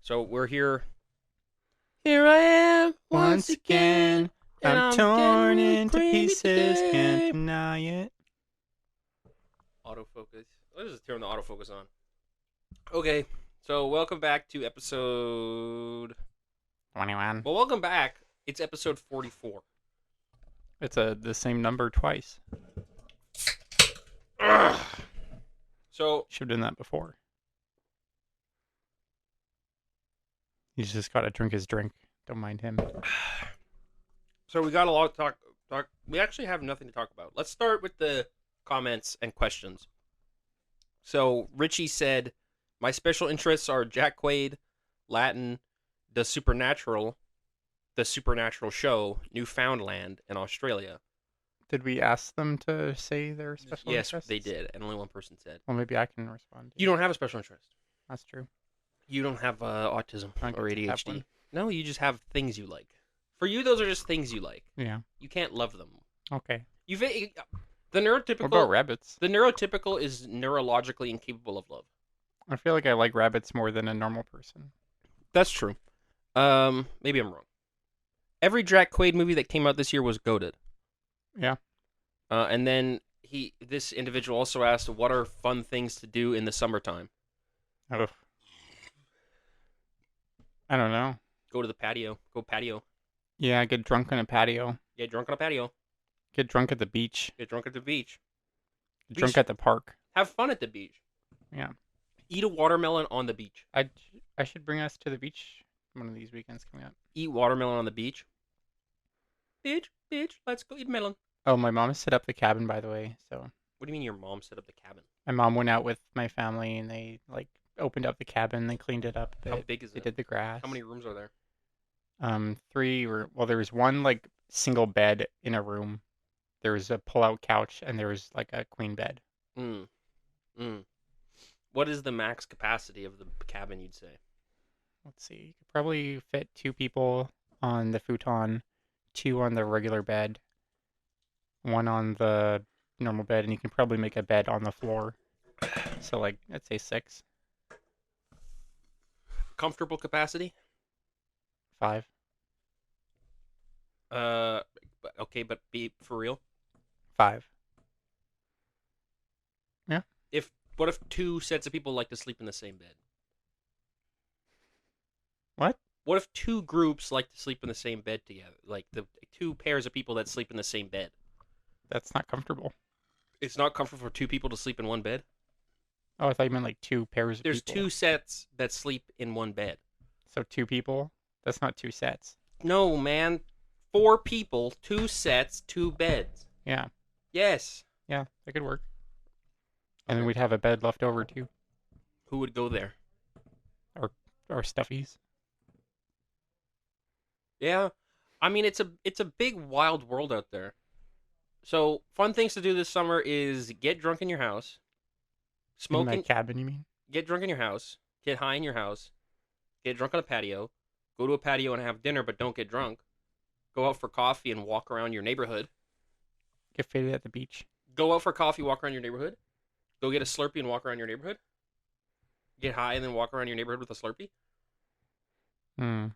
So we're here. Here I am once again, and I'm I'm torn getting into creamy pieces, can't today. deny it. Autofocus. Let's just turn the autofocus on. Okay, so welcome back to episode. 21. Well, welcome back. It's episode 44. It's the same number twice. Ugh. So Should have done that before. He's just got to drink his drink. Don't mind him. So we got a lot to talk. We actually have nothing to talk about. Let's start with the comments and questions. So Richie said, "My special interests are Jack Quaid, Latin, the Supernatural Show, Newfoundland, and Australia." Did we ask them to say their special Yes, interests? they did, and only one person said. Well, maybe I can respond. You don't have a special interest. That's true. You don't have autism I don't or get to have ADHD. one. No, you just have things you like. For you, those are just things you like. Yeah. You can't love them. Okay. The What neurotypical. about rabbits? The neurotypical is neurologically incapable of love. I feel like I like rabbits more than a normal person. That's true. Maybe I'm wrong. Every Jack Quaid movie that came out this year was goated. Yeah. And then this individual also asked, "What are fun things to do in the summertime?" Ugh. I don't know. Go to the patio. Go patio. Yeah, get drunk on a patio. Get drunk on a patio. Get drunk at the beach. Get drunk at the beach. Get drunk Beach. at the park. Have fun at the beach. Yeah. Eat a watermelon on the beach. I should bring us to the beach one of these weekends coming up. Eat watermelon on the beach. Beach, let's go eat melon. Oh, my mom set up the cabin, by the way. So What do you mean your mom set up the cabin? my mom went out with my family, and they opened up the cabin, they cleaned it up. How big is They it? did the grass. How many rooms are there? There was one single bed in a room. There was a pull-out couch, and there was a queen bed. Mm. What is the max capacity of the cabin, you'd say? Let's see. You could probably fit 2 people on the futon, 2 on the regular bed, 1 on the normal bed, and you can probably make a bed on the floor. So I'd say 6, Comfortable capacity? 5. Okay, but be for real. 5. What if 2 sets of people like to sleep in the same bed? What? What if 2 groups like to sleep in the same bed together? Like the 2 pairs of people that sleep in the same bed. That's not comfortable. It's not comfortable for 2 people to sleep in one bed. Oh, I thought you meant 2 pairs of There's people. 2 sets that sleep in one bed. So 2 people? That's not 2 sets. No, man. 4 people, 2 sets, 2 beds. Yeah. Yes. Yeah, that could work. And then Okay. we'd have a bed left over too. Who would go there? Or stuffies. Yeah. I mean, it's a big wild world out there. So, fun things to do this summer is get drunk in your house. In my Smoking, cabin, you mean? get drunk in your house, get high in your house, get drunk on a patio, go to a patio and have dinner but don't get drunk. Go out for coffee and walk around your neighborhood. Get faded at the beach. Go out for coffee, walk around your neighborhood. Go get a Slurpee and walk around your neighborhood. Get high and then walk around your neighborhood with a Slurpee. I'm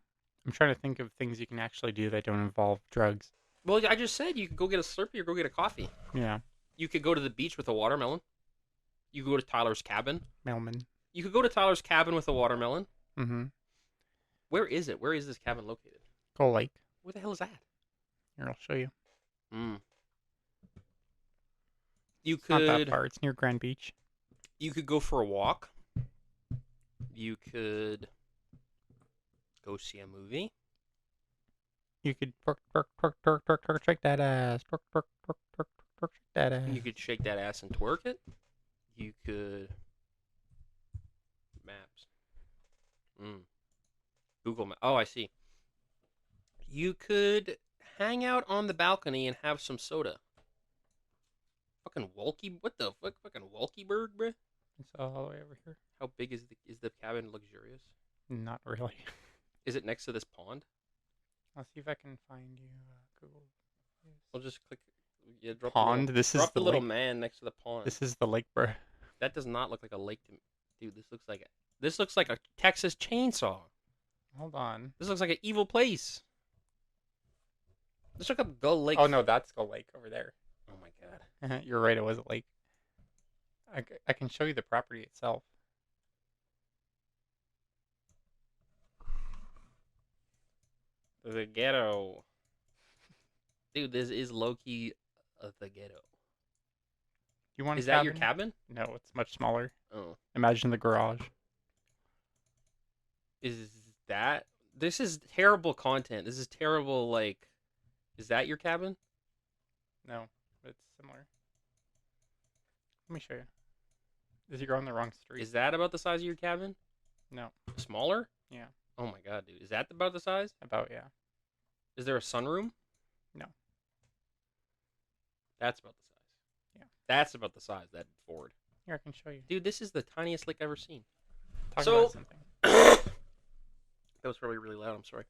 trying to think of things you can actually do that don't involve drugs. Well, I just said you could go get a Slurpee or go get a coffee. Yeah. You could go to the beach with a watermelon. You could go to Tyler's cabin. Mailman. You could go to Tyler's cabin with a watermelon. Mm-hmm. Where is it? Where is this cabin located? Gull Lake. Where the hell is that? Here, I'll show you. You It's not that could far. It's near Grand Beach. you could go for a walk. You could go see a movie. You could twerk, shake that ass. Twerk, shake that ass. You could shake that ass and twerk it. You could maps. Google Maps. Oh, I see. You could hang out on the balcony and have some soda. Fucking Walkie, what the fuck? Fucking Walkieberg, bruh? It's all the way over here. How big is the cabin? Luxurious? Not really. Is it next to this pond? I'll see if I can find you Google. We'll just click. Yeah, drop Pond. The This little, is drop the the little lake. man next to the pond. This is the lake, bruh. That does not look like a lake to me, dude. This looks like a Texas chainsaw. Hold on. This looks like an evil place. Let's look up Gull Lake. Oh no, that's Gull Lake over there. Oh my god. You're right. It was a lake. I can show you the property itself. The ghetto. Dude, this is low-key the ghetto. You want? Is that your cabin? No, it's much smaller. Oh. Imagine the garage. Is that... This is terrible content. This is terrible, like... Is that your cabin? No, but it's similar. Let me show you. You're on the wrong street. Is that about the size of your cabin? No. Smaller? Yeah. Oh my god, dude. Is that about the size? About, yeah. Is there a sunroom? No. That's about the size. Yeah. That's about the size, that Ford. Here, I can show you. Dude, this is the tiniest lake I've ever seen. Talk So- about something. That was probably really loud. I'm sorry.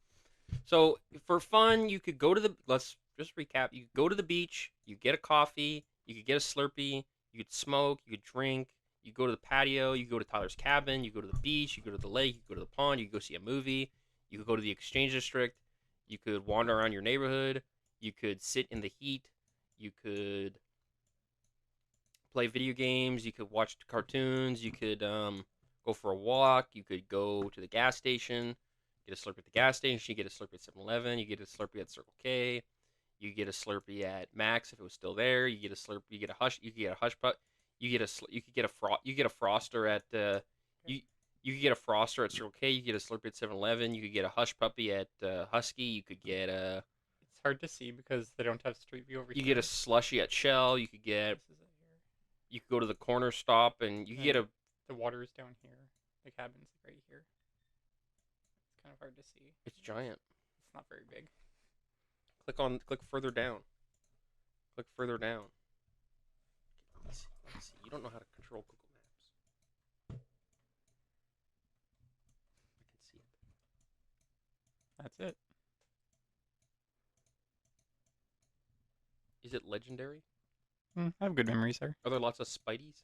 So for fun, you could go to the. Let's just recap. You could go to the beach. You get a coffee. You could get a Slurpee. You could smoke. You could drink. You go to the patio. You go to Tyler's cabin. You go to the beach. You go to the lake. You go to the pond. You could go see a movie. You could go to the Exchange District. You could wander around your neighborhood. You could sit in the heat. You could play video games. You could watch cartoons. You could go for a walk. You could go to the gas station. Get a Slurpee at the gas station. You get a Slurpee at 7-Eleven. You get a Slurpee at Circle K. You get a Slurpee at Max if it was still there. You get a Slurpee. You get a Hush. You get a Hush Pup. You get a. You could get a You get a Froster at. You could get a Froster at Circle K. You get a Slurpee at 7-Eleven. You could get a Hush Puppy at Husky. You could get a. It's hard to see because they don't have street view over here. You get a Slushy at Shell. You could get. You could go to the corner stop and you could get a. The water is down here. The cabin's right here. It's kind of hard to see. It's giant. It's not very big. Click further down. Click further down. Let me see. You don't know how to control Google Maps. I can see it. That's it. Is it legendary? I have good memories there. Are there lots of Spideys?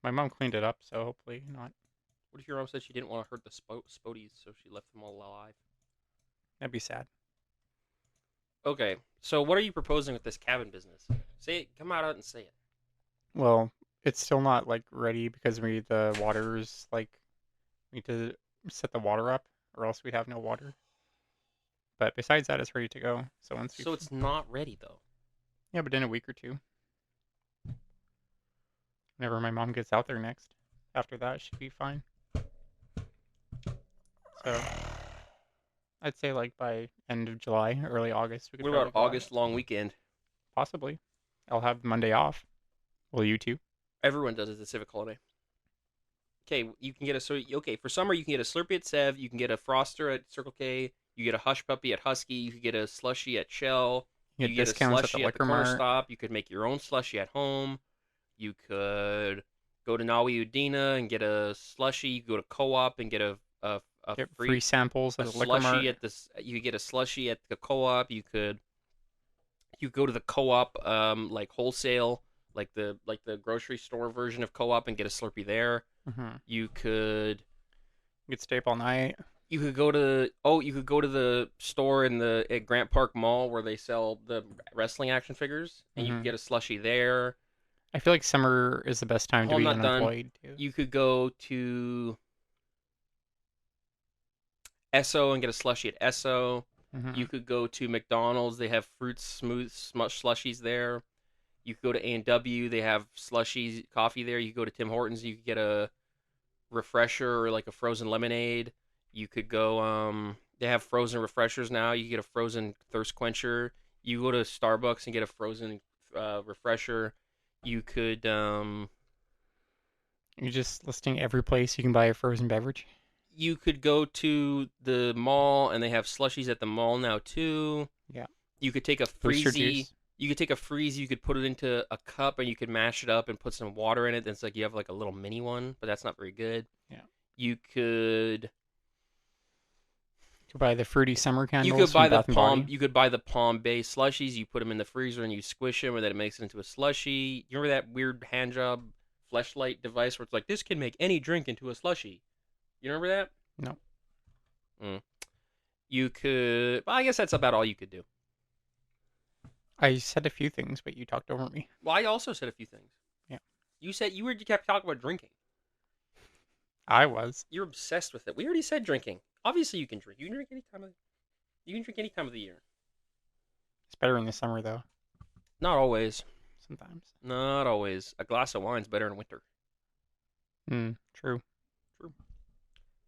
My mom cleaned it up, so hopefully not. What if your mom said she didn't want to hurt the Spodies, so she left them all alive? That'd be sad. Okay, so what are you proposing with this cabin business? Say it. Come out and say it. Well, it's still not like ready because the water's like we need to set the water up, or else we'd have no water. But besides that, it's ready to go. So So it's not ready though. yeah, but in a week or two. Whenever my mom gets out there next. After that, she'd be fine. So I'd say like by end of July, early August. We could What probably about go out. August long weekend? Possibly. I'll have Monday off. Will you too? Everyone does it. The civic holiday. Okay, you can get for summer you can get a Slurpee at Sev, you can get a Froster at Circle K, you get a Hush Puppy at Husky, you could get a Slushy at Shell, You you get get a discounts at Slushy the at the liquor corner mart. stop, you could make your own Slushy at home, you could go to Nawi Udina and get a Slushy, you could go to Co-op and get a Get free samples a at the liquor mart. Slushy at you get a Slushy at the Co-op, you go to the Co-op like wholesale like the grocery store version of Co-op and get a Slurpee there. Mm-hmm. You could Stay up all night. you could go to the store at Grant Park Mall where they sell the wrestling action figures and you Mhm. could get a Slushie there. I feel like summer is the best time to I'm be not done. unemployed too. You could go to Esso and get a Slushie at Esso. Mhm. You could go to McDonald's. They have fruit smooth slushies there. You could go to A&W. They have slushies, coffee there. You could go to Tim Hortons. You could get a refresher or like a frozen lemonade. You could go. They have frozen refreshers now. You could get a frozen thirst quencher. You go to Starbucks and get a frozen refresher. You could. You're just listing every place you can buy a frozen beverage. You could go to the mall and they have slushies at the mall now too. Yeah. You could take a Booster freezy. juice. You could take a freezy, you could put it into a cup, and you could mash it up and put some water in it. Then it's like you have like a little mini one, but that's not very good. Yeah. You could. You could buy the fruity summer candles. You could from buy the Bath and Palm. Body. You could buy the Palm Bay slushies. You put them in the freezer and you squish them, and then it makes it into a slushie. You remember that weird hand job fleshlight device where it's like this can make any drink into a slushie? You remember that? No. Mm. You could. Well, I guess that's about all you could do. I said a few things, but you talked over me. Well, I also said a few things. Yeah. You kept talking about drinking. I was. You're obsessed with it. We already said drinking. Obviously, you can drink. You can drink any time of the year. It's better in the summer, though. Not always. Sometimes. Not always. A glass of wine's better in winter. True. True.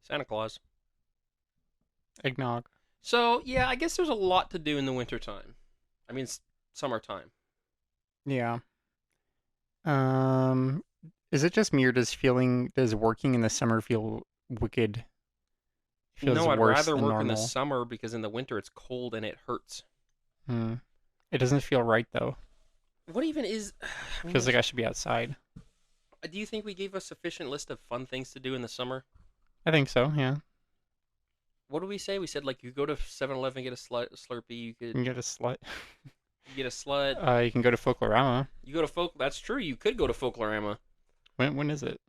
Santa Claus. Eggnog. So, yeah, I guess there's a lot to do in the wintertime. I mean, it's summertime. Yeah. Is it just me or does working in the summer feel wicked? Feels No, I'd worse rather than work in the normal. summer because in the winter it's cold and it hurts. It doesn't feel right though. What even is. Feels like I should be outside. Do you think we gave a sufficient list of fun things to do in the summer? I think so, yeah. What did we say? We said, like, you go to 7-Eleven, get a Slurpee, you You could can get a slut. get a slut. You can go to Folklorama. You go to That's true, you could go to Folklorama. When is it?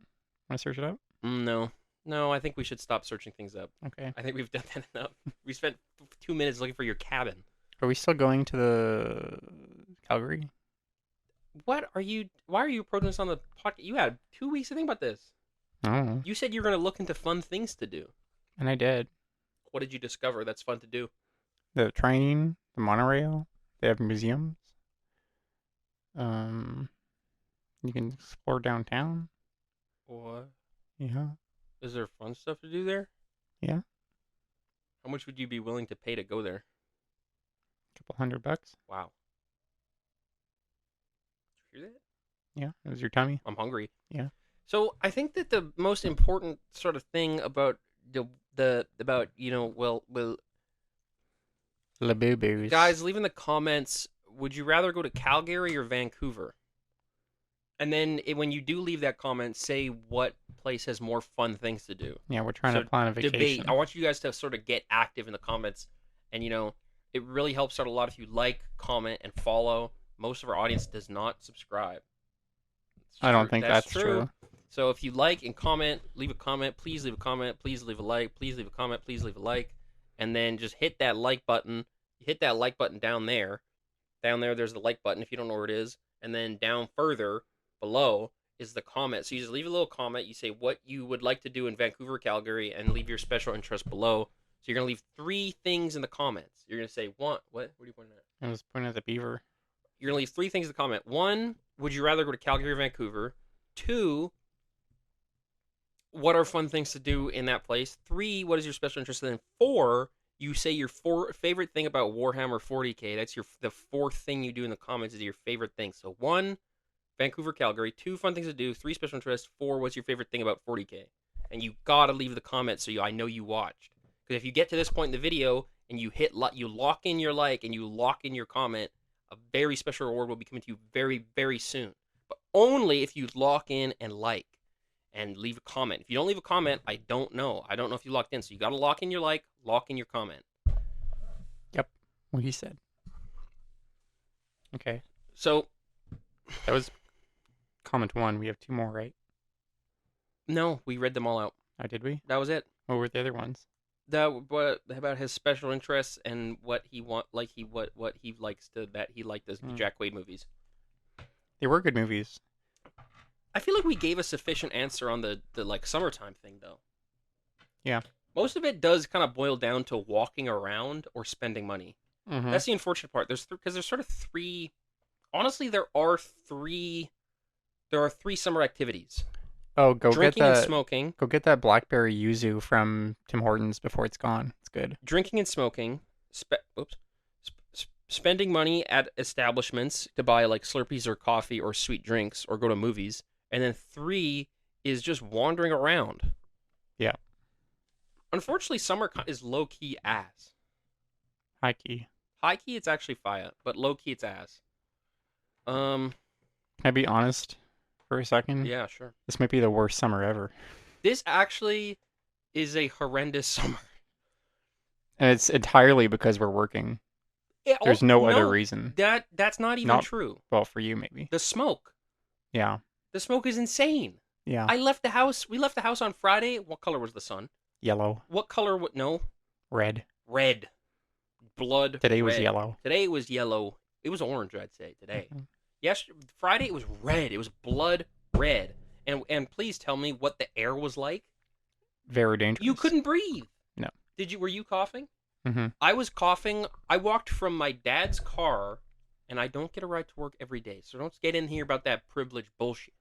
Want to search it up? No. No, I think we should stop searching things up. Okay. I think we've done that enough. We spent 2 minutes looking for your cabin. Are we still going to the Calgary? Why are you approaching this on the podcast? You had 2 weeks to think about this. I don't know. You said you were going to look into fun things to do. And I did. What did you discover that's fun to do? The train, the monorail. They have museums. You can explore downtown. What? Yeah. Is there fun stuff to do there? Yeah. How much would you be willing to pay to go there? Couple $100. Wow. Did you hear that? Yeah. It was your tummy. I'm hungry. Yeah. So I think that the most important sort of thing about La Boo Boos. guys, leave in the comments, would you rather go to Calgary or Vancouver? And then when you do leave that comment, say what place has more fun things to do. Yeah, we're trying to plan a vacation. Debate. I want you guys to sort of get active in the comments, and it really helps out a lot if you like, comment, and follow. Most of our audience does not subscribe. I don't think that's true. So if you like and comment, leave a comment. Please leave a comment. Please leave a like. Please leave a comment. Please leave a like. And then just hit that like button. Hit that like button down there. Down there, there's the like button if you don't know where it is. And then down further below is the comment. So you just leave a little comment. You say what you would like to do in Vancouver, Calgary, and leave your special interest below. So you're going to leave 3 things in the comments. You're going to say, what are you pointing at? I was pointing at the beaver. You're going to leave 3 things in the comment. 1, would you rather go to Calgary or Vancouver? 2, what are fun things to do in that place? 3, what is your special interest in? 4, you say your favorite thing about Warhammer 40K. That's the 4th thing you do in the comments is your favorite thing. So 1, Vancouver, Calgary. 2, fun things to do. 3, special interest. 4, what's your favorite thing about 40K? And you gotta leave the comment so I know you watched. Because if you get to this point in the video and you you lock in your like and you lock in your comment, a very special reward will be coming to you very, very soon. But only if you lock in and like and leave a comment. If you don't leave a comment, I don't know. I don't know if you locked in. So you gotta lock in your like, lock in your comment. Yep, what he said. Okay. So that was comment 1. We have 2 more, right? No, we read them all out. Oh, did we? That was it. What were the other ones? What about his special interests and what he likes that he liked the Jack Wade movies. They were good movies. I feel like we gave a sufficient answer on the like summertime thing though. Yeah. Most of it does kind of boil down to walking around or spending money. Mm-hmm. That's the unfortunate part. There's sort of 3. Honestly, there are 3 summer activities. Oh, drinking and smoking. Go get that blackberry yuzu from Tim Hortons before it's gone. It's good. Drinking and smoking. Spending money at establishments to buy like Slurpees or coffee or sweet drinks or go to movies. And then 3 is just wandering around. Yeah. Unfortunately, summer is low-key ass. High-key. High-key, it's actually fire, but low-key, it's ass. Can I be honest for a second? Yeah, sure. This might be the worst summer ever. This actually is a horrendous summer. And it's entirely because we're working. There's no other reason. That's not even true. Well, for you, maybe. The smoke. Yeah. The smoke is insane. Yeah. We left the house on Friday. What color was the sun? Yellow. What color no. Red. Red. Blood Today was red. yellow. Today it was yellow. It was orange, I'd say, today. Friday it was red. It was blood red. And please tell me what the air was like. Very dangerous. You couldn't breathe. No. Were you coughing? Mm-hmm. I was coughing. I walked from my dad's car, and I don't get a ride to work every day. So don't get in here about that privilege bullshit.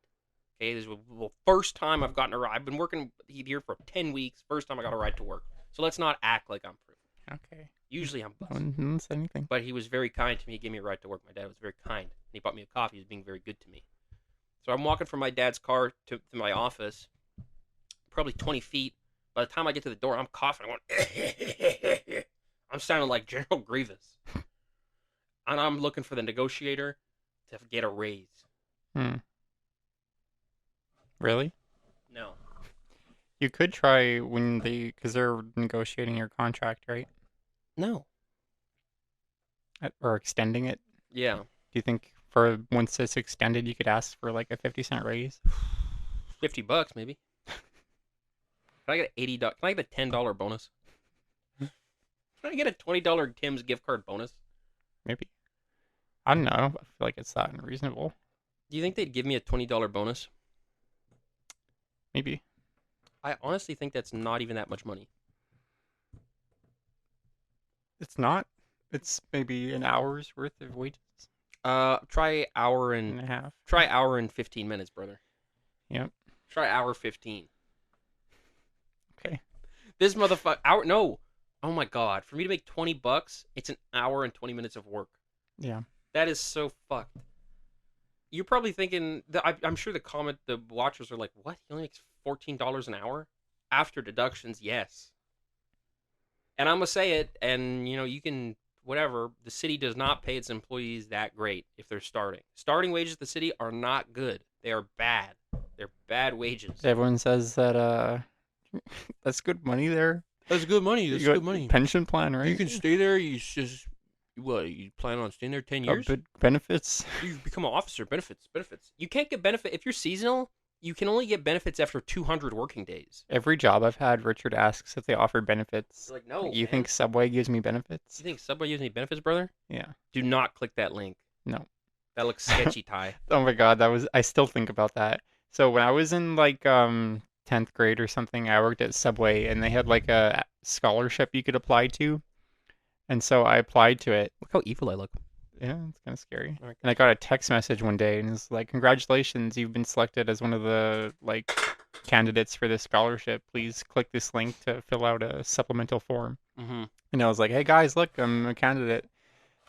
Okay, this is the first time I've gotten a ride. I've been working here for 10 weeks. First time I got a ride to work. So let's not act like I'm privileged. Okay. Usually I'm blessed. No one didn't say anything. But he was very kind to me. He gave me a ride to work. My dad was very kind. And he bought me a coffee. He was being very good to me. So I'm walking from my dad's car to my office, probably 20 feet. By the time I get to the door, I'm coughing. I'm going, I'm sounding like General Grievous. And I'm looking for the negotiator to get a raise. Really? No. You could try because they're negotiating your contract, right? No. Or extending it. Yeah. Do you think once it's extended, you could ask for like a 50-cent raise? $50 maybe. Can I get $80? Can I get a $10 bonus? Can I get a $20 Tim's gift card bonus? Maybe. I don't know. I feel like it's that unreasonable. Do you think they'd give me a $20 bonus? Maybe. I honestly think that's not even that much money. It's not. It's maybe an hour's worth of wages. Try hour And a half. Try hour and 15 minutes, brother. Yep. Try hour 15. Okay. This motherfucker no. Oh my god. For me to make $20, it's an hour and 20 minutes of work. Yeah. That is so fucked. You're probably thinking I'm sure the watchers are like, what? He only makes $14 an hour? After deductions, yes. And I'm gonna say it, and you can whatever. The city does not pay its employees that great if they're starting. Starting wages at the city are not good. They are bad. They're bad wages. Everyone says that that's good money there. That's good money. That's good money. Pension plan, right? You can stay there. You plan on staying there 10 years? Benefits. You become an officer. Benefits. You can't get benefit if you're seasonal. You can only get benefits after 200 working days. Every job I've had, Richard asks if they offer benefits. You're like, no. You think Subway gives me benefits? You think Subway gives me benefits, brother? Yeah. Do not click that link. No. That looks sketchy, Ty. Oh my god, I still think about that. So when I was in like 10th grade or something, I worked at Subway and they had like a scholarship you could apply to. And so I applied to it. Look how evil I look. Yeah, it's kind of scary. Okay. And I got a text message one day and it's like, "Congratulations, you've been selected as one of the like candidates for this scholarship. Please click this link to fill out a supplemental form." Mm-hmm. And I was like, "Hey guys, look, I'm a candidate."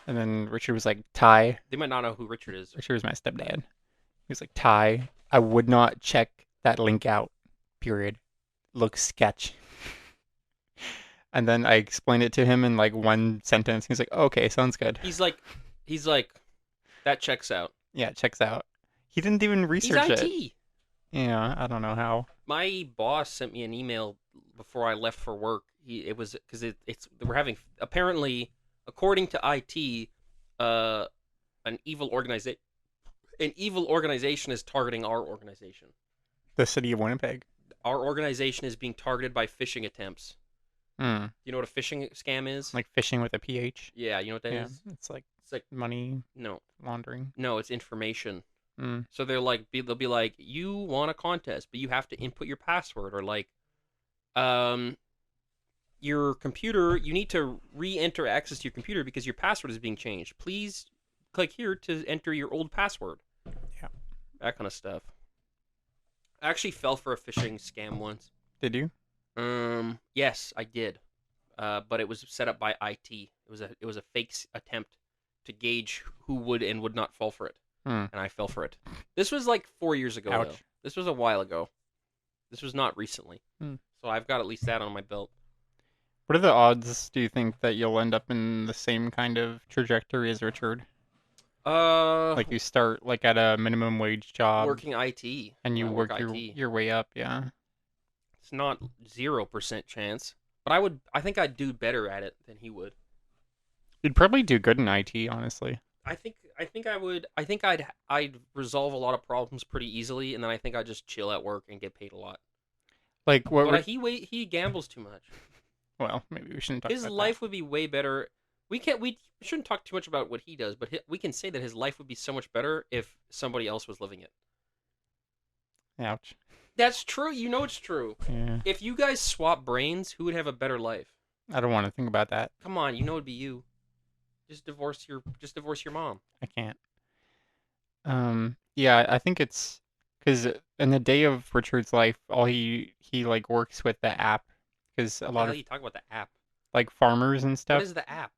And then Richard was like, "Ty." They might not know who Richard is. Richard was my stepdad. He was like, "Ty, I would not check that link out. Period. Looks sketch." And then I explained it to him in like one sentence. He's like, oh, "Okay, sounds good." He's like, that checks out. Yeah, it checks out. He didn't even research He's IT. it. Yeah, I don't know how. My boss sent me an email before I left for work. It was because we're having, apparently, according to IT, an evil organization is targeting our organization. The city of Winnipeg. Our organization is being targeted by phishing attempts. You know what a phishing scam is? Like fishing with a PH. Yeah, you know what that is? It's like money No, laundering. No, it's information. So they'll be like, you want a contest, but you have to input your password, or like, your computer, you need to re-enter access to your computer because your password is being changed. Please click here to enter your old password. Yeah, that kind of stuff. I actually fell for a phishing scam once. Did you? Yes, I did. But it was set up by IT. It was a fake attempt to gauge who would and would not fall for it. And I fell for it. This was like 4 years ago. Ouch. Though. This was a while ago. This was not recently. So I've got at least that on my belt. What are the odds, do you think, that you'll end up in the same kind of trajectory as Richard? Like you start like at a minimum wage job, working IT, and you work your way up. Yeah, it's not 0% chance, but I think I'd do better at it than he would. You'd probably do good in IT, honestly. I think I would. I think I'd resolve a lot of problems pretty easily, and then I think I'd just chill at work and get paid a lot. Like what? But he gambles too much. Well, maybe we shouldn't talk His about life would be way better. We shouldn't talk too much about what he does, but we can say that his life would be so much better if somebody else was living it. that. Ouch. That's true. You know it's true. Yeah. If you guys swap brains, who would have a better life? I don't want to think about that. Come on, you know it'd be you. Just divorce your mom. I can't. Yeah, I think it's because in the day of Richard's life, all he like works with the app because a What the lot hell of you talk about the app? like farmers and What stuff is the app?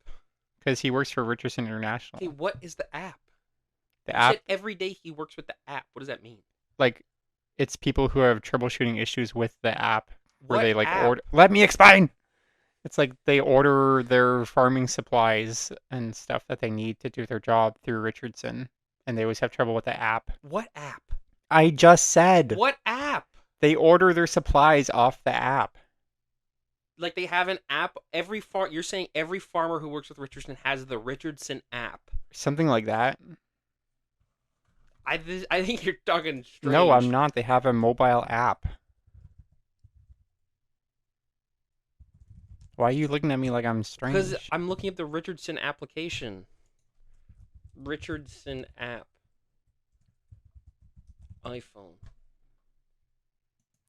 because he works for Richardson International. Okay, what is the app? The You app, said every day he works with the app. What does that mean? like, it's people who have troubleshooting issues with the app where What they like app? order. Let me explain. It's like they order their farming supplies and stuff that they need to do their job through Richardson, and they always have trouble with the app. What app? I just said What app? they order their supplies off the app. Like they have an app. You're saying every farmer who works with Richardson has the Richardson app. Something like that. I think you're talking strange. No, I'm not. They have a mobile app. Why are you looking at me like I'm strange? Because I'm looking at the Richardson application. Richardson app. iPhone.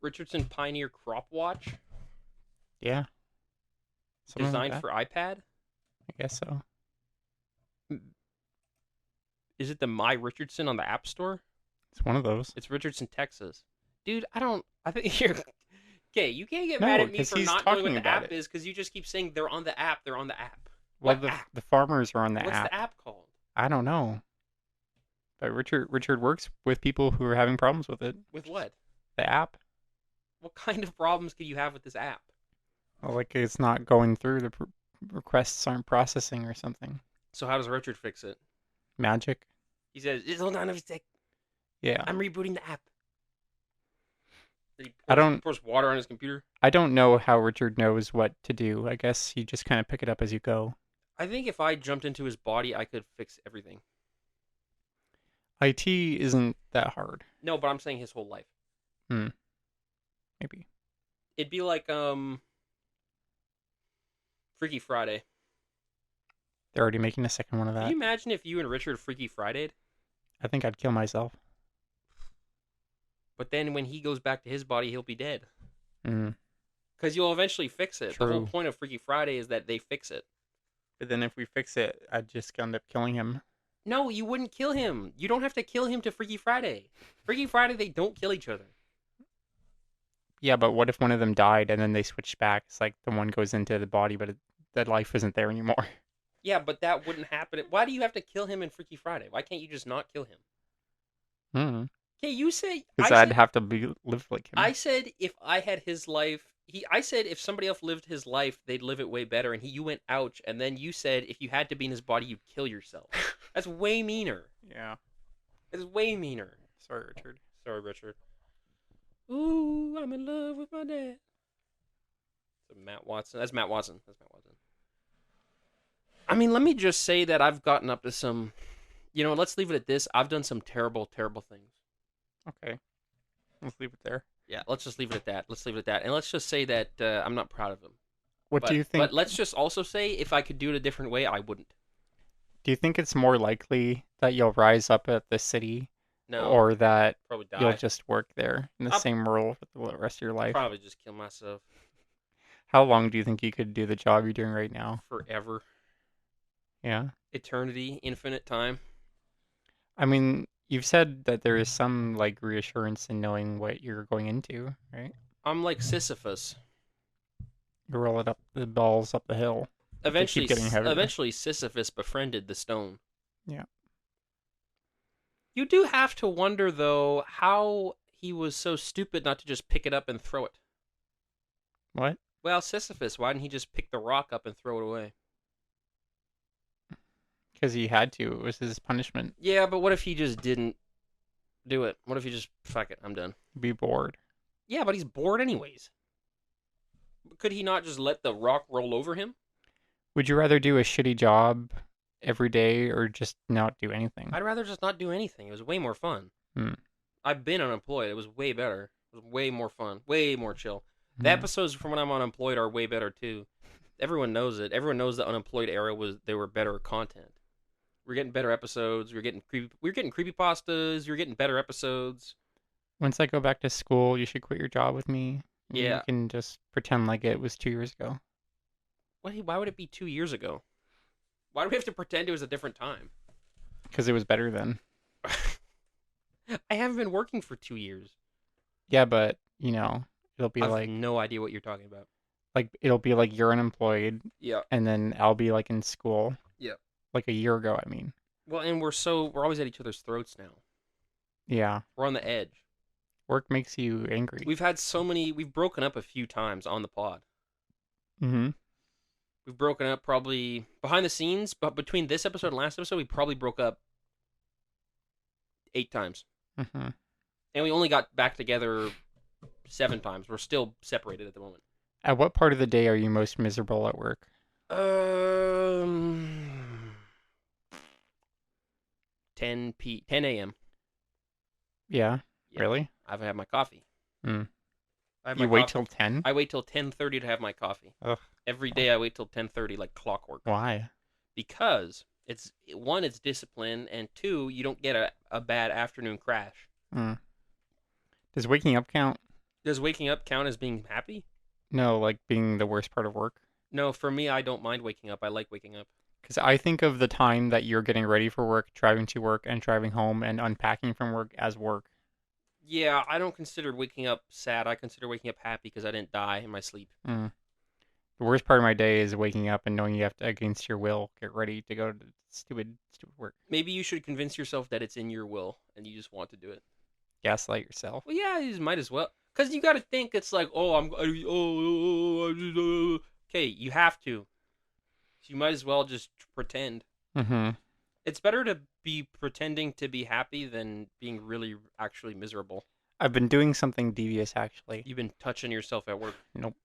Richardson Pioneer Crop Watch. Yeah. Something like Designed that. for iPad. I guess so. Is it the My Richardson on the App Store? It's one of those. It's Richardson, Texas. Dude, I think you're... Okay, you can't get No, mad at me 'cause for he's not knowing talking what the about app it. is because you just keep saying they're on the app. They're on the app. Well, What app? the farmers are on the What's app. the app called? I don't know. But Richard works with people who are having problems with it. With what? The app. What kind of problems could you have with this app? Well, like it's not going through. The requests aren't processing or something. So how does Richard fix it? Magic. He says, hold on a sec. Yeah. I'm rebooting the app. He pours water on his computer. I don't know how Richard knows what to do. I guess you just kind of pick it up as you go. I think if I jumped into his body, I could fix everything. IT isn't that hard. No, but I'm saying his whole life. Maybe. It'd be like Freaky Friday. They're already making a second one of Can that. you imagine if you and Richard Freaky Friday'd? I think I'd kill myself. But then when he goes back to his body, he'll be dead. Mm. Because you'll eventually fix it. The whole True. point of Freaky Friday is that they fix it. But then if we fix it, I'd just end up killing him. No, you wouldn't kill him. You don't have to kill him to Freaky Friday. Freaky Friday, they don't kill each other. Yeah, but what if one of them died and then they switched back? It's like the one goes into the body, but that life isn't there anymore. Yeah, but that wouldn't happen. Why do you have to kill him in Freaky Friday? Why can't you just not kill him? Hmm. Okay, you say... Because I'd have to live like him. I said if I had his life... I said if somebody else lived his life, they'd live it way better. And you went, ouch. And then you said if you had to be in his body, you'd kill yourself. That's way meaner. Yeah. It's way meaner. Sorry, Richard. Sorry, Richard. Ooh, I'm in love with my dad. So Matt Watson. That's Matt Watson. I mean, let me just say that I've gotten up to some... let's leave it at this. I've done some terrible, terrible things. Okay. Let's leave it there. Yeah, let's just leave it at that. And let's just say that I'm not proud of him. What do you think? But let's just also say if I could do it a different way, I wouldn't. Do you think it's more likely that you'll rise up at the city, No. or that Probably die. you'll just work there in the I'll- same role for the rest of your life? Probably just kill myself How long do you think you could do the job you're doing right now? forever. Yeah. Eternity, infinite time. I mean, you've said that there is some like reassurance in knowing what you're going into, right? I'm like Sisyphus. You roll it up the balls up the hill. Eventually, getting heavier. Sisyphus befriended the stone. Yeah. You do have to wonder, though, how he was so stupid not to just pick it up and throw it. What? Well, Sisyphus, why didn't he just pick the rock up and throw it away? Because he had to. It was his punishment. Yeah, but what if he just didn't do it? What if he just, fuck it, I'm done. Be bored. Yeah, but he's bored anyways. Could he not just let the rock roll over him? Would you rather do a shitty job every day or just not do anything? I'd rather just not do anything. It was way more fun. I've been unemployed. It was way better. It was way more fun. Way more chill. The episodes from when I'm unemployed are way better, too. Everyone knows it. Everyone knows the unemployed era they were better content. We're getting better episodes. We're getting creepypastas. You're getting better episodes. Once I go back to school, you should quit your job with me. And we Yeah. can just pretend like it was 2 years ago. Why would it be 2 years ago? Why do we have to pretend it was a different time? Because it was better then. I haven't been working for 2 years. Yeah, but, it'll be I have like no idea what you're talking about. it'll be like you're unemployed, Yeah. and then I'll be like in school. Yeah. Like a year ago, I mean. Well, and we're always at each other's throats now. Yeah. We're on the edge. Work makes you angry. We've broken up a few times on the pod. Mm-hmm. We've broken up probably behind the scenes, but between this episode and last episode, we probably broke up 8 times. Mm-hmm. And we only got back together 7 times. We're still separated at the moment. At what part of the day are you most miserable at work? 10 a.m. Yeah. Yeah. Really? I haven't had my coffee. Mm. I have You my wait coffee. till 10? I wait till 10:30 to have my coffee. Ugh. Every day I wait till 10:30 like clockwork. Why? Because it's discipline, and 2, you don't get a bad afternoon crash. Mm. Does waking up count? Does waking up count as being happy? No, like being the worst part of work? No, for me, I don't mind waking up. I like waking up. Because I think of the time that you're getting ready for work, driving to work, and driving home, and unpacking from work as work. Yeah, I don't consider waking up sad. I consider waking up happy because I didn't die in my sleep. Mm. The worst part of my day is waking up and knowing you have to, against your will, get ready to go to stupid work. Maybe you should convince yourself that it's in your will and you just want to do it. Gaslight yourself. Well, yeah, you might as well. Because you got to think it's like, okay, you have to. So you might as well just pretend. Mm-hmm. It's better to be pretending to be happy than being really actually miserable. I've been doing something devious, actually. You've been touching yourself at work. Nope.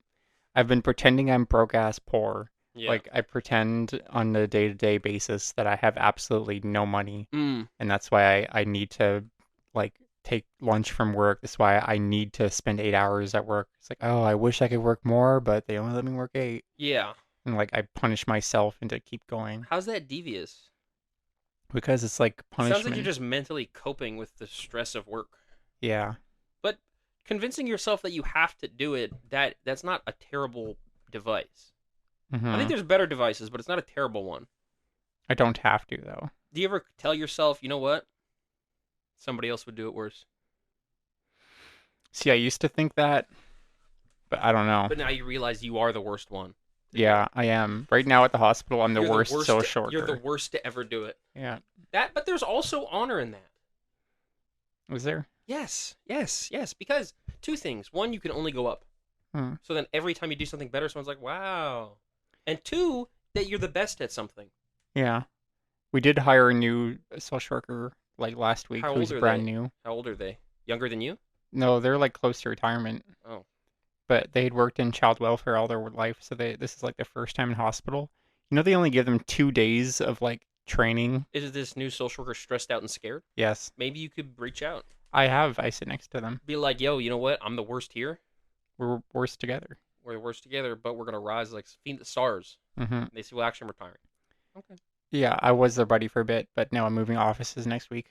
I've been pretending I'm broke-ass poor. Yeah. Like, I pretend on a day-to-day basis that I have absolutely no money. Mm. And that's why I need to, like, take lunch from work. That's why I need to spend 8 hours at work. It's like, oh, I wish I could work more, but they only let me work 8. Yeah. And, like, I punish myself into keep going. How's that devious? Because it's like punishment. Sounds like you're just mentally coping with the stress of work. Yeah. But convincing yourself that you have to do it, that's not a terrible device. Mm-hmm. I think there's better devices, but it's not a terrible one. I don't have to, though. Do you ever tell yourself, you know what? Somebody else would do it worse. See, I used to think that, but I don't know. But now you realize you are the worst one. Yeah, I am. Right now at the hospital, I'm the worst social worker. You're the worst to ever do it. Yeah. But there's also honor in that. Was there? Yes. Because 2 things. 1, you can only go up. Hmm. So then every time you do something better, someone's like, wow. And 2, that you're the best at something. Yeah. We did hire a new social worker like last week How who's old are brand they? new. How old are they? Younger than you? No, they're like close to retirement. Oh. But they had worked in child welfare all their life, so this is like their first time in hospital. You know, they only give them 2 days of like training. Is this new social worker stressed out and scared? Yes. Maybe you could reach out. I sit next to them. Be like, yo, you know what? I'm the worst here. We're worse together. We're the worst together, but we're going to rise like the stars. Mm-hmm. They say, well, actually, I'm retiring. Okay. Yeah, I was their buddy for a bit, but now I'm moving offices next week.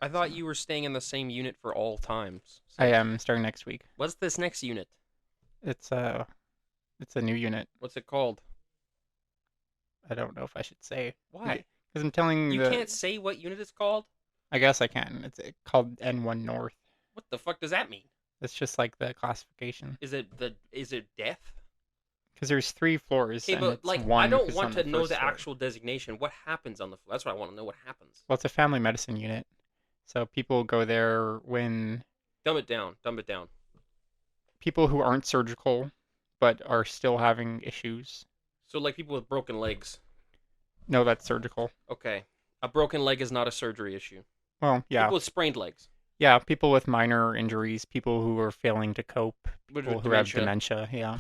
I thought you were staying in the same unit for all times. I am starting next week. What's this next unit? It's a new unit. What's it called? I don't know if I should say. Why? Because I'm telling You can't say what unit it's called? I guess I can. It's called N1 North. What the fuck does that mean? It's just like the classification. Is it death? Because there's 3 floors. Okay, and but it's like, one I don't is want on to know first the floor. actual designation. What happens on the floor? That's what I want to know. What happens? Well, it's a family medicine unit. So people go there when Dumb it down. Dumb it down. people who aren't surgical but are still having issues. So like people with broken legs. No, that's surgical. Okay. A broken leg is not a surgery issue. Well, yeah. People with sprained legs. Yeah, people with minor injuries, people who are failing to cope, With people who have dementia, yeah.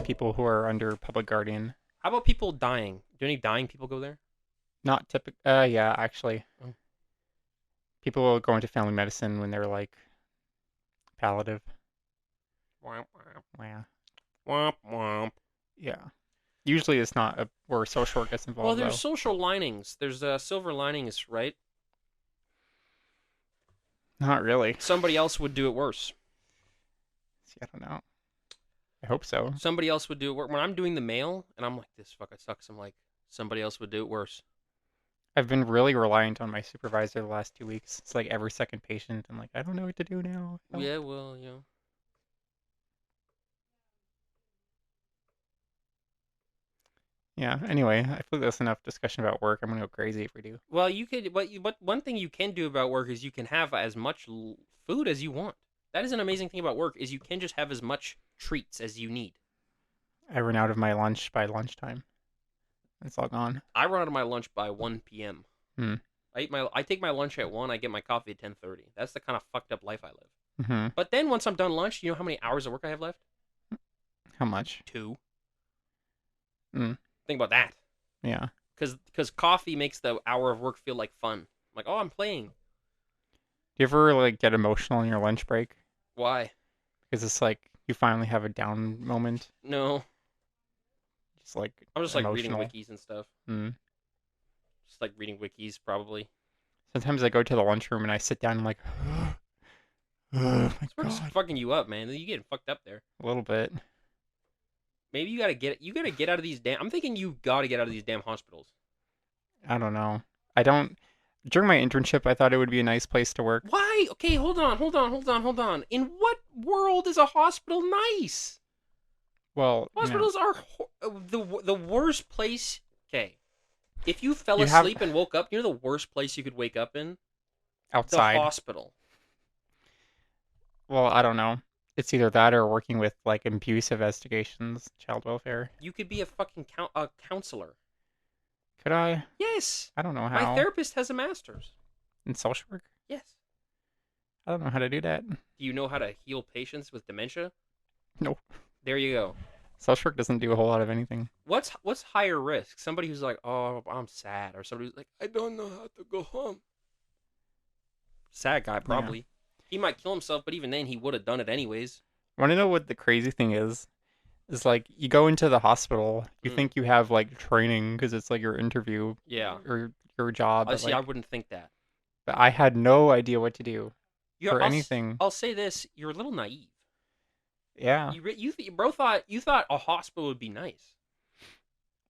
People who are under public guardian. How about people dying? Do any dying people go there? Not typical. Yeah, actually. Oh. People go into family medicine when they're like palliative. Womp Yeah. womp. Womp womp. Yeah. Usually it's not where social work gets Well, involved, there's though. social linings. There's silver linings, right? Not really. Somebody else would do it worse. See, I don't know. I hope so. Somebody else would do it worse. When I'm doing the mail, and I'm like, this fucking sucks. I'm like, somebody else would do it worse. I've been really reliant on my supervisor the last 2 weeks. It's like every second patient. I'm like, I don't know what to do now. Help. Yeah, well, you know. Yeah. Anyway, I feel like that's enough discussion about work. I'm gonna go crazy if we do. Well, you could. What one thing you can do about work is you can have as much food as you want. That is an amazing thing about work is you can just have as much treats as you need. I run out of my lunch by lunchtime. It's all gone. I run out of my lunch by 1 p.m. Hmm. I take my lunch at 1. I get my coffee at 10:30. That's the kind of fucked up life I live. Mm-hmm. But then once I'm done lunch, you know how many hours of work I have left? How much? 2. Mm. Think about that. Yeah. Because coffee makes the hour of work feel like fun. Like, oh, I'm playing. Do you ever like get emotional on your lunch break? Why? Because it's like you finally have a down moment. No, Just like I'm just like reading emotional. wikis and stuff. Mm. Just like reading wikis, probably. Sometimes I go to the lunchroom and I sit down and I'm like, oh my It's god, fucking you up, man. You getting fucked up there. a little bit. Maybe you gotta get out of these damn. I'm thinking you gotta get out of these damn hospitals. I don't know. I don't. During my internship, I thought it would be a nice place to work. Why? Okay, hold on. In what world is a hospital nice? Well, Hospitals are the worst place. Okay, if you fell you have asleep and woke up, you know the worst place you could wake up in? The outside. hospital. Well, I don't know. It's either that or working with like abuse investigations, child welfare. You could be a fucking a counselor. Could I? Yes. I don't know My how. therapist has a master's. In social work? Yes. I don't know how to do that. Do you know how to heal patients with dementia? Nope. There you go. Social work doesn't do a whole lot of anything. What's higher risk? Somebody who's like, "Oh, I'm sad," or somebody who's like, "I don't know how to go home." Sad guy, probably. He might kill himself, but even then, he would have done it anyways. Want to know what the crazy thing is? Is like you go into the hospital, you Mm. think you have like training because it's like your interview Yeah. or your job. I But, see. I like, wouldn't think that. but I had no idea what to do You're, for anything. I'll say this: you're a little naive. Yeah. You bro thought a hospital would be nice.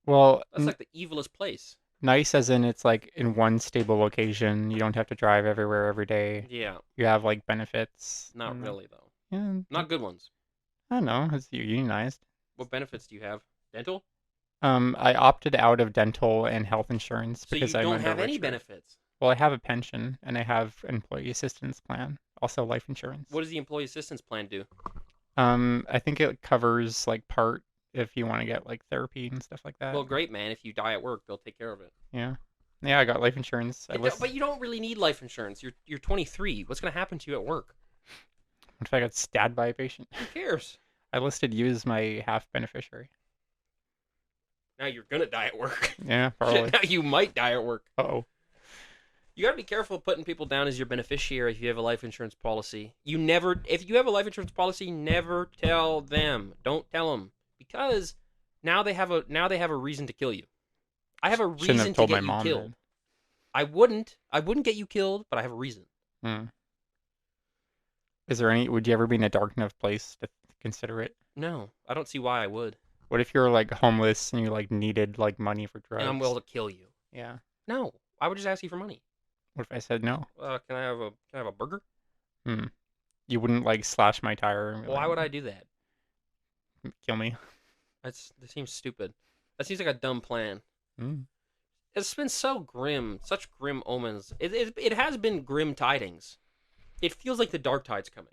Well, That's like the evilest place. nice as in it's like in one stable location. You don't have to drive everywhere every day. Yeah. You have like benefits. Not and, really though. Yeah. Not good ones. I don't know. It's unionized. What benefits do you have? Dental? I opted out of dental and health insurance So you because I'm don't have any under-insured. benefits. Well, I have a pension and I have employee assistance plan, also life insurance. What does the employee assistance plan do? I think it covers like part if you want to get like therapy and stuff like that. Well, great, man. If you die at work, they'll take care of it. Yeah. Yeah, I got life insurance. But you don't really need life insurance. You're 23. What's gonna happen to you at work? What if I got stabbed by a patient? Who cares? I listed you as my half beneficiary. Now you're gonna die at work. Yeah, probably. Now you might die at work. Uh-oh. You gotta be careful putting people down as your beneficiary if you have a life insurance policy. If you have a life insurance policy, never tell them. Don't tell them because now they have a reason to kill you. I have a Shouldn't reason have to told my get you mom killed. then. I wouldn't get you killed, but I have a reason. Hmm. Is there any? Would you ever be in a dark enough place to consider it? No, I don't see why I would. What if you're like homeless and you like needed like money for drugs? And I'm willing to kill you. Yeah. No, I would just ask you for money. What if I said no? Can I have a burger? Hmm. You wouldn't like slash my tire and be Why like, would I do that? kill me? That seems stupid. That seems like a dumb plan. Hmm. It's been so grim, such grim omens. It has been grim tidings. It feels like the dark tide's coming.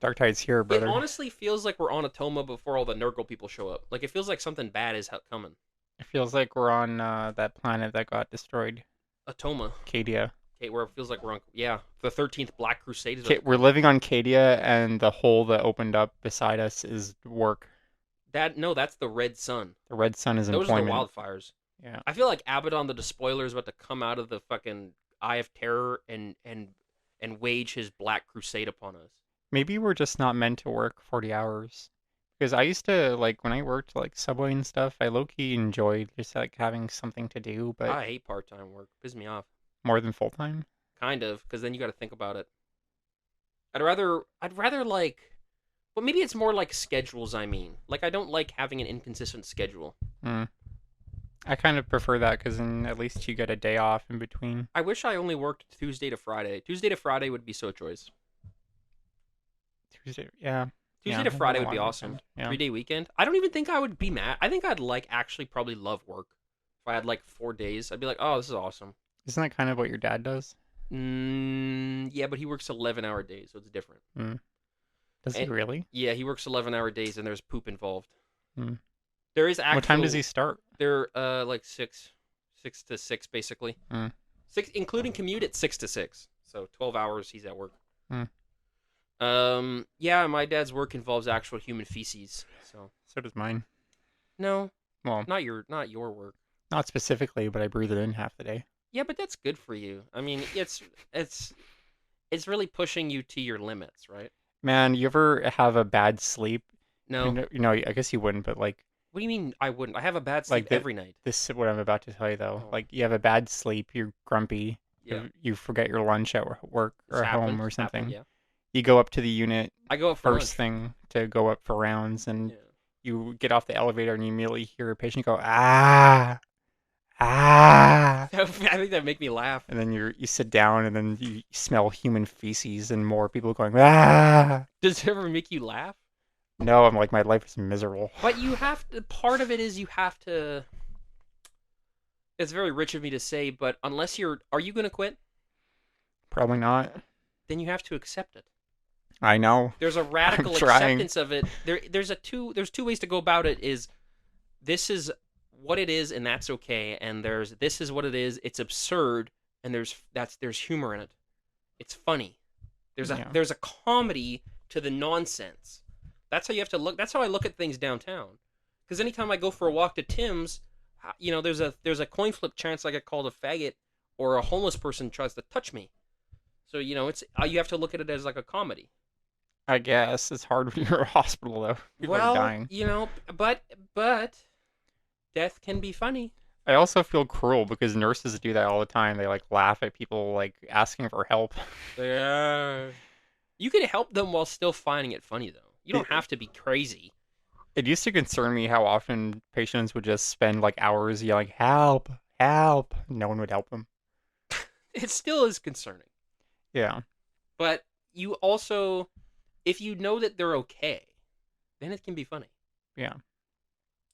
Dark tide's here, brother. It honestly feels like we're on Atoma before all the Nurgle people show up. Like it feels like something bad is coming. It feels like we're on that planet that got destroyed, Atoma. Cadia. Okay, where it feels like we're on. Yeah, the 13th Black Crusade is. We're living on Cadia, and the hole that opened up beside us is work. That's the Red Sun. The red sun is Those employment. are the wildfires. Yeah. I feel like Abaddon the Despoiler is about to come out of the fucking Eye of Terror and wage his Black Crusade upon us. Maybe we're just not meant to work 40 hours Because I used to like when I worked like Subway and stuff, I low key enjoyed just like having something to do, but I hate part-time work. Pisses me off. more than full time. Kind of, because then you got to think about it. I'd rather like, but maybe it's more like schedules. I mean, like I don't like having an inconsistent schedule. Mm. I kind of prefer that because then at least you get a day off in between. I wish I only worked Tuesday to Friday. Tuesday to Friday would be so choice. Tuesday, yeah, Tuesday yeah, to I have a Friday would be long awesome. weekend. Yeah, 3 day weekend. I don't even think I would be mad. I think I'd like actually probably love work. If I had like 4 days, I'd be like, oh, this is awesome. isn't that kind of what your dad does? Yeah, but he works 11-hour days, so it's different. Mm. Does he And, really? yeah, he works 11-hour days, and there's poop involved. Mm. There is What time does actual. he start? They're like 6 to 6 basically. Mm. 6 including commute at 6 to 6. So 12 hours he's at work. Mm. Yeah, my dad's work involves actual human feces. So So does mine. no, Well, not your work. not specifically, but I breathe it in half the day. Yeah, but that's good for you. I mean, it's really pushing you to your limits, right? Man, you ever have a bad sleep? No. I guess you wouldn't, but What do you mean I wouldn't? I have a bad sleep like the, every night. this is what I'm about to tell you though. Oh, Like you have a bad sleep, you're grumpy, yeah. you forget your lunch at work It's or home happened. or It's happened, something. yeah. You go up to the unit I go up for first lunch. thing to go up for rounds, and Yeah. you get off the elevator and you immediately hear a patient go ah ah, I think that make me laugh. and then you sit down and then you smell human feces and more people going ah. Does it ever make you laugh? No, I'm like my life is miserable. But you have to. Part of it is you have to. It's very rich of me to say, but unless are you going to quit? Probably not. Then you have to accept it. I know. There's a radical trying. acceptance of it. There's two ways to go about it. Is this is what it is, and that's okay. And this is what it is. It's absurd, and there's humor in it. It's funny. Yeah. There's a comedy to the nonsense. That's how you have to look. That's how I look at things downtown. Because anytime I go for a walk to Tim's, there's a coin flip chance I get called a faggot, or a homeless person tries to touch me. So it's you have to look at it as like a comedy. I guess it's hard when you're in a hospital though. People are dying. But death can be funny. I also feel cruel because nurses do that all the time. They like laugh at people like asking for help. Yeah. You can help them while still finding it funny, though. You don't have to be crazy. It used to concern me how often patients would just spend like hours yelling, "Help! Help!" No one would help them. It still is concerning. Yeah. But you also, if you know that they're okay, then it can be funny. Yeah.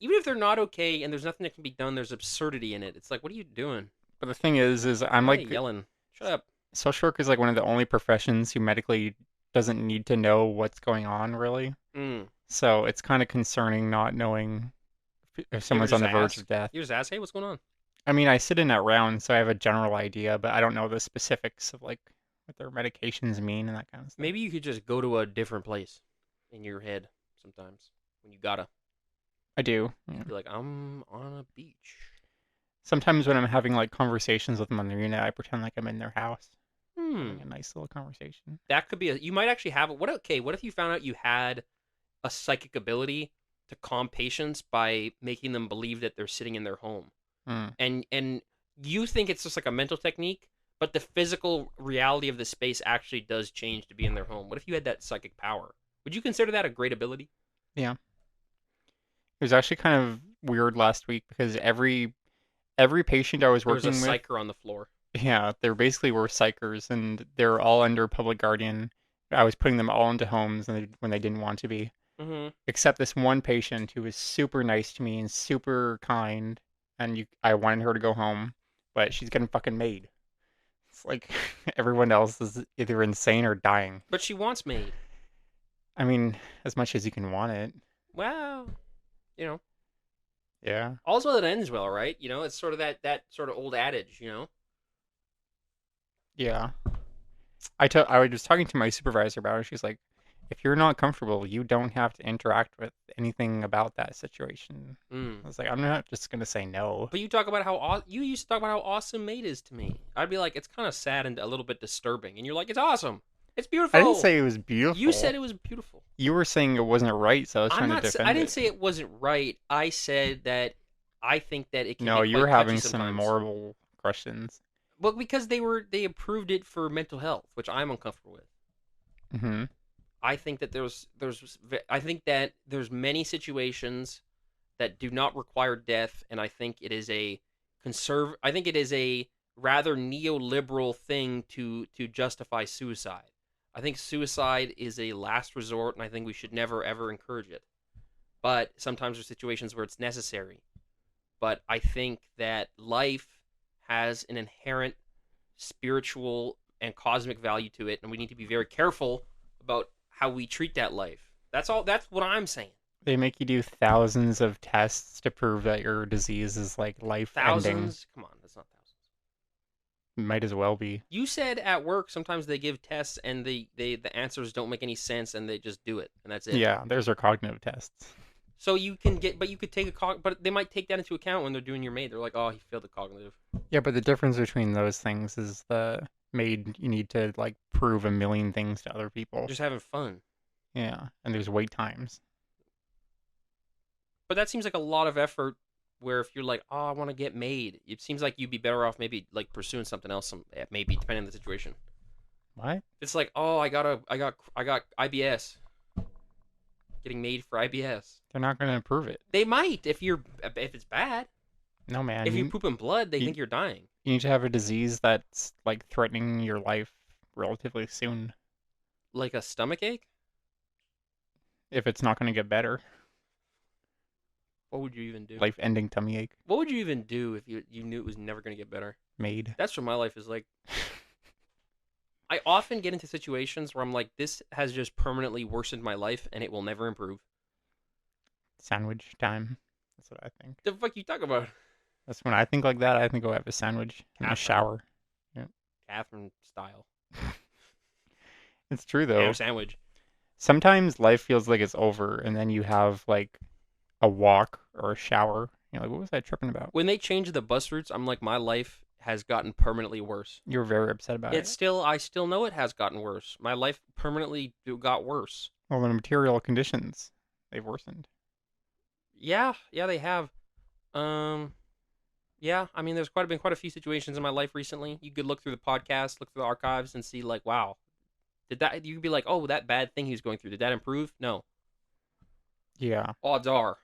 Even if they're not okay and there's nothing that can be done, there's absurdity in it. It's like, what are you doing? But the thing is I'm Why are like you yelling. Shut up. social work is like one of the only professions who medically doesn't need to know what's going on really. Mm. So it's kind of concerning not knowing if someone's on the verge of death. You just ask, hey, what's going on? I mean, I sit in that round, so I have a general idea, but I don't know the specifics of like what their medications mean and that kind of stuff. Maybe you could just go to a different place in your head sometimes when you gotta. I do. Yeah. Be like, I'm on a beach. Sometimes when I'm having like conversations with them on the unit, I pretend like I'm in their house. Having a nice little conversation. That could be you might actually have it. What if you found out you had a psychic ability to calm patients by making them believe that they're sitting in their home. And you think it's just like a mental technique, but the physical reality of the space actually does change to be in their home. What if you had that psychic power? Would you consider that a great ability? Yeah. It was actually kind of weird last week because every patient I was There was working a with, psyker on the floor. yeah, they basically were psychers and they're all under public guardian. I was putting them all into homes when they didn't want to be. Mm-hmm. Except this one patient who was super nice to me and super kind, and I wanted her to go home, but she's getting fucking made. It's like everyone else is either insane or dying. But she wants maid. I mean, as much as you can want it. Well, Yeah. all's well that ends well, right? It's sort of that sort of old adage, Yeah. I was talking to my supervisor about it. She's like, if you're not comfortable, you don't have to interact with anything about that situation. I was like, I'm not just gonna say no. But you talk about you used to talk about how awesome maid is to me. I'd be like, it's kind of sad and a little bit disturbing, and you're like, it's awesome. It's I didn't beautiful. say it was You said beautiful. it was beautiful. You were saying it wasn't right, so I was I'm trying to not. I defend didn't it. say it wasn't right. I said that I think that it can No, be you were quite touchy having some sometimes. moral questions. Well, because they approved it for mental health, which I'm uncomfortable with. Hmm. I think that I think that there's many situations that do not require death, and I think it is a I think it is a rather neoliberal thing to justify suicide. I think suicide is a last resort, and I think we should never ever encourage it. But sometimes there's situations where it's necessary. But I think that life has an inherent spiritual and cosmic value to it, and we need to be very careful about how we treat that life. That's all. That's what I'm saying. They make you do thousands of tests to prove that your disease is like life ending. Thousands? Come on, that's not thousands. Might as well be. You said at work sometimes they give tests and the answers don't make any sense and they just do it and that's it. Yeah, there's our cognitive tests. So you can get, but you could take but they might take that into account when they're doing your maid. They're like, oh, he failed the cognitive. Yeah, but the difference between those things is the made you need to like prove a million things to other people. Just having fun. Yeah, and there's wait times. But that seems like a lot of effort. Where if you're like, oh, I want to get made, it seems like you'd be better off maybe like pursuing something else. Maybe depending on the situation. What? It's like, oh, I got IBS. Getting made for IBS. They're not going to approve it. They might if it's bad. No, man. If you're pooping blood, they you- think you're dying. You need to have a disease that's like threatening your life relatively soon. Like a stomach ache? If it's not going to get better, What would you even do? life-ending tummy ache. What would you even do if you knew it was never going to get better? Made. That's what my life is like. I often get into situations where I'm like, this has just permanently worsened my life and it will never improve. Sandwich time. That's what I think. The fuck you talk about? That's when I think like that. I think I'll have a sandwich in the Catherine. shower. Catherine style. It's true Ham though. sandwich. Sometimes life feels like it's over, and then you have like a walk or a shower. You're like, what was I tripping about? When they change the bus routes, I'm like, my life has gotten permanently worse. You were very upset about It's it. still, I still know it has gotten worse. My life permanently got worse. Well, the material conditions, they've worsened. Yeah, they have. Yeah, I mean, there's been quite a few situations in my life recently. You could look through the podcast, look through the archives, and see like, wow, you could be like, oh, that bad thing he was going through, did that improve? No. Yeah. Odds are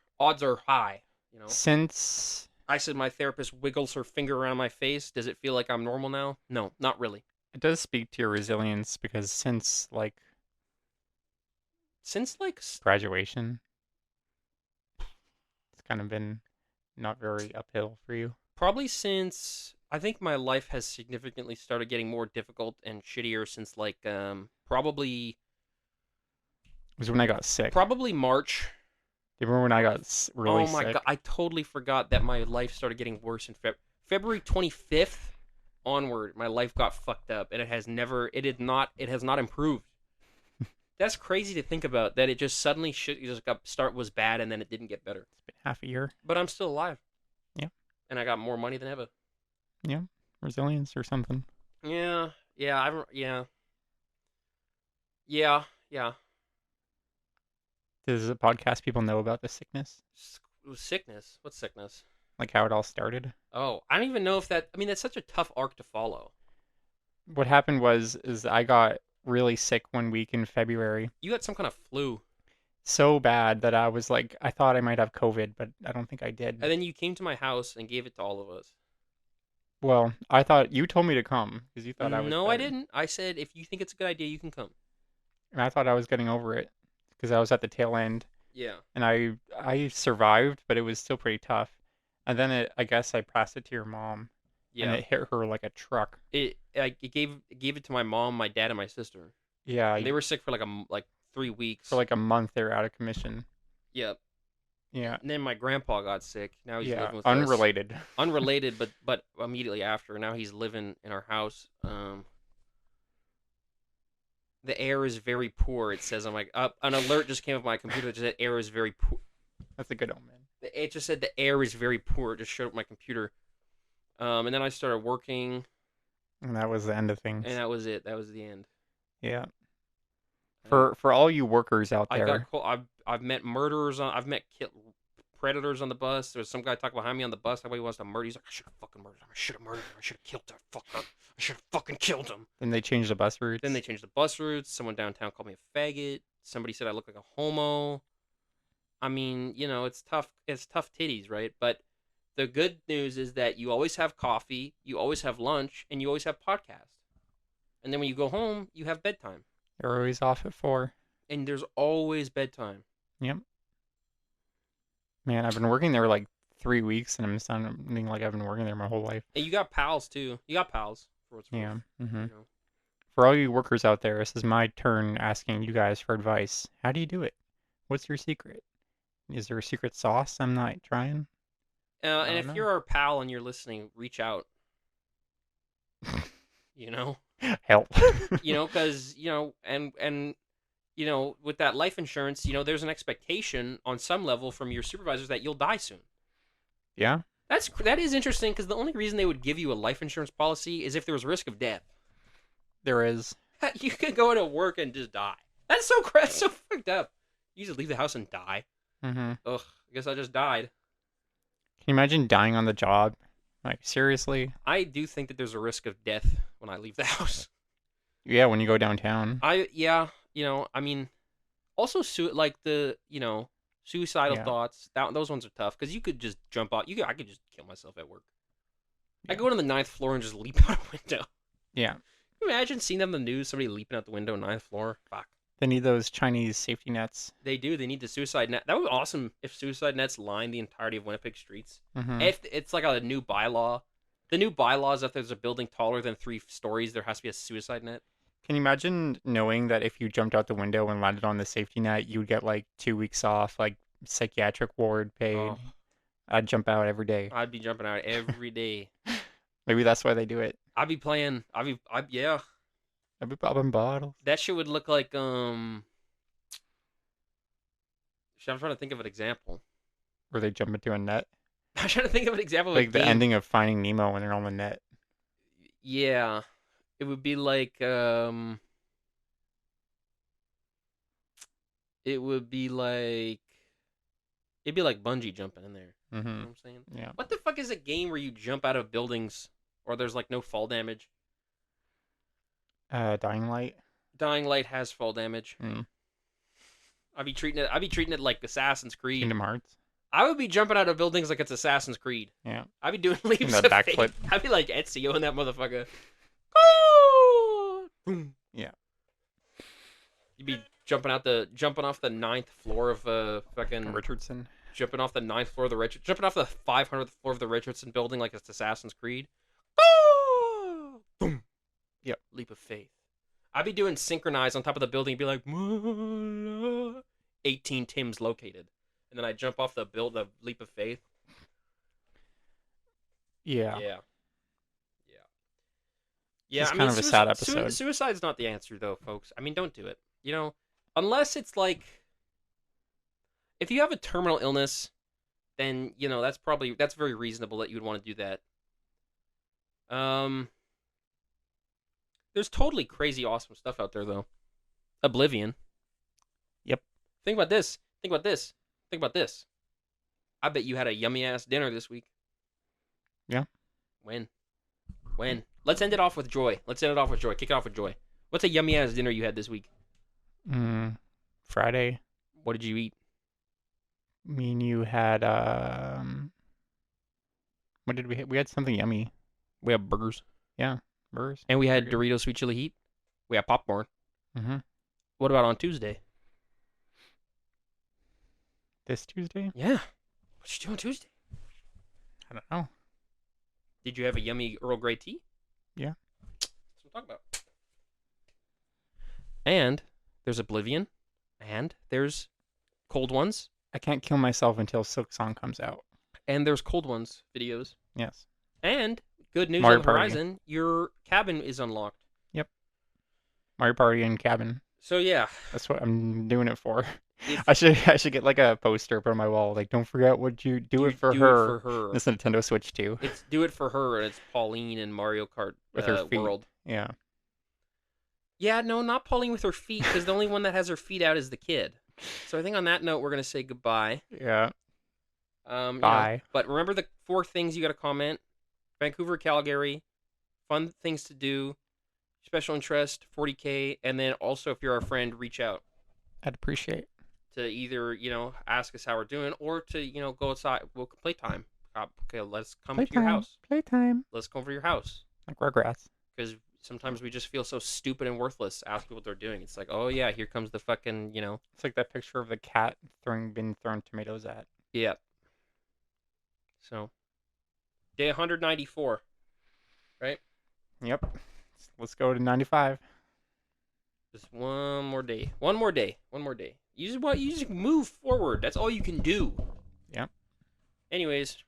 high. You know. Since I said my therapist wiggles her finger around my face. Does it feel like I'm normal now? No, not really. it does speak to your resilience, because since like Since like graduation, it's kind of been not very uphill for you. probably since I think my life has significantly started getting more difficult and shittier since like probably It was when I got sick. March. Do you remember when I got really Oh my sick? god, I totally forgot that my life started getting worse in February 25th onward. My life got fucked up, and it has not improved. That's crazy to think about. That it just suddenly was bad, and then it didn't get better. It's been half a year. But I'm still alive. Yeah. And I got more money than ever. Yeah, resilience or something. Yeah. Yeah. Does the podcast people know about the sickness? Sickness. What sickness? Like how it all started? Oh, I don't even know if that. I mean, that's such a tough arc to follow. What happened is I got really sick one week in February. You got some kind of flu, So bad that I was like, I thought I might have COVID, but I don't think I did. and then you came to my house and gave it to all of us. Well, I thought you told me to come because you thought I was No, I better. didn't. I said if you think it's a good idea, you can come. And I thought I was getting over it because I was at the tail end, Yeah. and I survived, but it was still pretty tough. And then I guess I passed it to your mom, and Yeah. it hit her like a truck. I gave it to my mom, my dad, and my sister. Yeah, And they were sick for like 3 weeks. for like a month they were out of commission. Yeah. Yeah, And then my grandpa got sick. Now he's yeah, living with us. unrelated. Unrelated, but immediately after. Now he's living in our house. The air is very poor. It says on my an alert just came up on my computer that said air is very poor. That's a good omen. It just said the air is very poor. It just showed up on my computer. And then I started working, And that was the end of things. and that was it. That was the end. Yeah. For all you workers out I got there, cool. I've met murderers on. I've met predators on the bus. There was some guy talking behind me on the bus. That way he wants to murder. He's like, I should have fucking murdered him. I should have murdered him. I should have killed that fucker. I should have fucking killed him. then they change the bus Then routes. they changed the bus routes. Someone downtown called me a faggot. Somebody said I look like a homo. I mean, it's tough. It's tough titties, right? But the good news is that you always have coffee, you always have lunch, and you always have podcast. And then when you go home, you have bedtime. They're always off at 4. And there's always bedtime. Yep. Man, I've been working there like 3 weeks, and I'm sounding like I've been working there my whole life. And you got pals too. You got pals for what's worth. Yeah. You know. For all you workers out there, this is my turn asking you guys for advice. How do you do it? What's your secret? Is there a secret sauce I'm not trying? And if know. you're our pal and you're listening, reach out. Help. Because and with that life insurance, there's an expectation on some level from your supervisors that you'll die soon. Yeah. That is interesting because the only reason they would give you a life insurance policy is if there was risk of death. There is. You could go into work and just die. That's so fucked up. You just leave the house and die. Mm-hmm. Ugh, I guess I just died. Can you imagine dying on the job? Like, seriously? I do think that there's a risk of death when I leave the house. Yeah, when you go downtown. I mean, also suicidal Yeah. thoughts. Those ones are tough because you could just jump out. I could just kill myself at work. I Yeah. go to the 9th floor and just leap out a window. Yeah. Can you imagine seeing them on the news, somebody leaping out the window, 9th floor? Fuck. They need those Chinese safety nets. They do. They need the suicide net. That would be awesome if suicide nets line the entirety of Winnipeg streets. Mm-hmm. If it's like a new bylaw. The new bylaw is if there's a building taller than 3 stories, there has to be a suicide net. Can you imagine knowing that if you jumped out the window and landed on the safety net, you would get like 2 weeks off, like psychiatric ward paid? Oh. I'd jump out every day. I'd be jumping out every day. Maybe that's why they do it. Yeah. I'd be popping bottles. That shit would look like shit, I'm trying to think of an example. Where they jump into a net. I'm trying to think of an example of Like a the game. ending of Finding Nemo when they're on the net. Yeah. It would be like it'd be like bungee jumping in there. You know Mm-hmm. what I'm saying? Yeah. What the fuck is a game where you jump out of buildings or there's like no fall damage? Dying Light. Dying Light has fall damage. Mm. I'd be treating it like Assassin's Creed. Kingdom Hearts. I would be jumping out of buildings like it's Assassin's Creed. Yeah. I'd be doing leaps that of backflip. faith. I'd be like Ezio in that motherfucker. Oh! Boom. Yeah. You'd be jumping off the 9th floor of fucking Richardson. jumping off the 9th floor of the jumping off the 500th floor of the Richardson building like it's Assassin's Creed. Boom. Yep. Leap of faith. I'd be doing synchronized on top of the building and be like 18 Tims located. And then I jump off the leap of faith. Yeah. Yeah. It's kind of a sad episode. Suicide's not the answer, though, folks. I mean, don't do it. Unless it's like, if you have a terminal illness, then that's very reasonable that you would want to do that. There's totally crazy, awesome stuff out there, though. Oblivion. Yep. Think about this. I bet you had a yummy ass dinner this week. Yeah. When? Let's end it off with joy. Kick it off with joy. What's a yummy ass dinner you had this week? Friday. What did you eat? Me and you had what did we have? We had something yummy. We have burgers. Yeah, burgers. And we had Burger. Doritos Sweet Chili Heat. We had popcorn. Mm-hmm. What about on Tuesday? This Tuesday? Yeah. What you do on Tuesday? I don't know. Did you have a yummy Earl Grey tea? Yeah. That's what I'm talking about. And there's Oblivion. And there's Cold Ones. I can't kill myself until Silk Song comes out. And there's Cold Ones videos. Yes. And good news Mario on the Party. horizon, your cabin is unlocked. Mario Party and Cabin. So yeah. That's what I'm doing it for. If- I should get like a poster put on my wall. Like, don't forget what you do it for do her. It for her. This Nintendo Switch too. It's do it for her, and it's Pauline and Mario Kart With her feet. World. Yeah. Yeah, no, not pulling with her feet because the only one that has her feet out is the kid. So I think on that note, we're gonna say goodbye. Yeah. You know, Bye. but remember the 4 things you got to comment: Vancouver, Calgary, fun things to do, special interest, 40K, and then also if you're our friend, reach out I'd appreciate. to either ask us how we're doing or to go outside. We'll play time. Okay, let's come to your Playtime. house. Playtime. Let's come over to your house Like Rugrats. because sometimes we just feel so stupid and worthless asking what they're doing. It's like, oh yeah, here comes the fucking It's like that picture of the cat being thrown tomatoes at. yeah. So day 194, right? Yep. Let's go to 95. Just one more day. One more day. One more day. You just move forward. That's all you can do. Yep. Anyways,